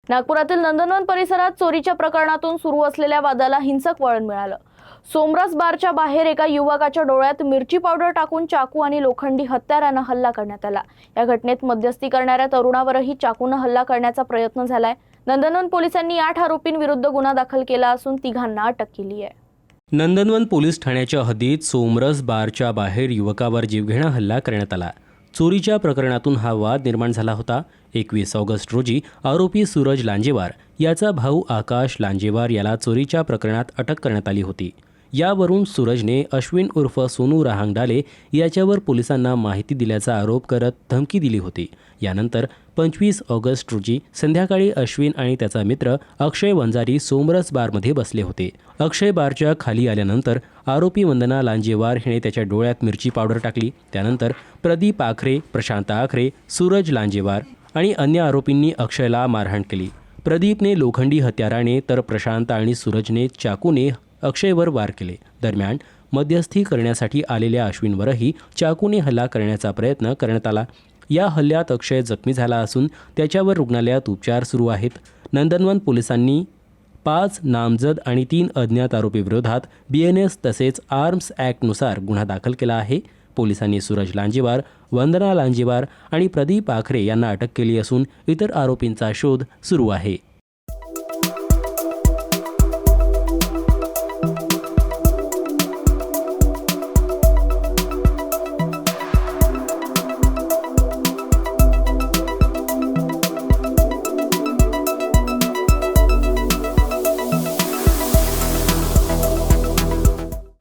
नागपुरातील नंदनवन परिसरात चोरीच्या प्रकरणातून सुरू असलेल्या वादाला हिंसक वळण मिळालं। सोमरस बारच्या बाहेर एका युवकाच्या डोळ्यात मिरची पावडर टाकून चाकू आणि लोखंडी हत्याराने हल्ला करण्यात आला। या घटनेत मध्यस्थी करणाऱ्या तरुणावरही चाकूने हल्ला करण्याचा प्रयत्न झालाय। नंदनवन पोलिसांनी 8 आरोपींविरुद्ध गुन्हा दाखल केला असून तिघांना अटक केली आहे। नंदनवन पोलीस ठाण्याच्या हद्दीत सोमरस बारच्या बाहेर युवकावर जीवघेणा हल्ला करण्यात आला। चोरीच्या प्रकरणातून हा वाद निर्माण झाला होता। 21 ऑगस्ट रोजी आरोपी सूरज लांजेवार याचा भाऊ आकाश लांजेवार याला चोरीच्या प्रकरणात अटक करण्यात आली होती। यावरून सूरजने अश्विन उर्फ सोनू रहांगडाले याच्यावर पोलिसांना माहिती दिल्याचा आरोप करत धमकी दिली होती। यानंतर 25 ऑगस्ट रोजी संध्याकाळी अश्विन आणि त्याचा मित्र अक्षय वंजारी सोमरस बारमध्ये बसले होते। अक्षय बारच्या खाली आल्यानंतर आरोपी वंदना लांजेवार हिने त्याच्या डोळ्यात मिरची पावडर टाकली। त्यानंतर प्रदीप आखरे, प्रशांत आखरे, सूरज लांजेवार आणि अन्य आरोपींनी अक्षयला मारहाण केली। प्रदीपने लोखंडी हत्याराने तर प्रशांत आणि सूरजने चाकूने अक्षयवर वार केले। दरम्यान मध्यस्थी करण्यासाठी आलेल्या अश्विनवरही चाकूने हल्ला करण्याचा प्रयत्न करण्यात आला। या हल्ल्यात अक्षय जखमी झाला असून त्याच्यावर रुग्णालयात उपचार सुरू आहेत। नंदनवन पोलिसांनी 5 नामजद आणि 3 अज्ञात आरोपीविरोधात BNS तसेच आर्म्स ॲक्टनुसार गुन्हा दाखल केला आहे। पोलिसांनी सूरज लांजेवार, वंदना लांजेवार आणि प्रदीप आखरे यांना अटक केली असून इतर आरोपींचा शोध सुरू आहे।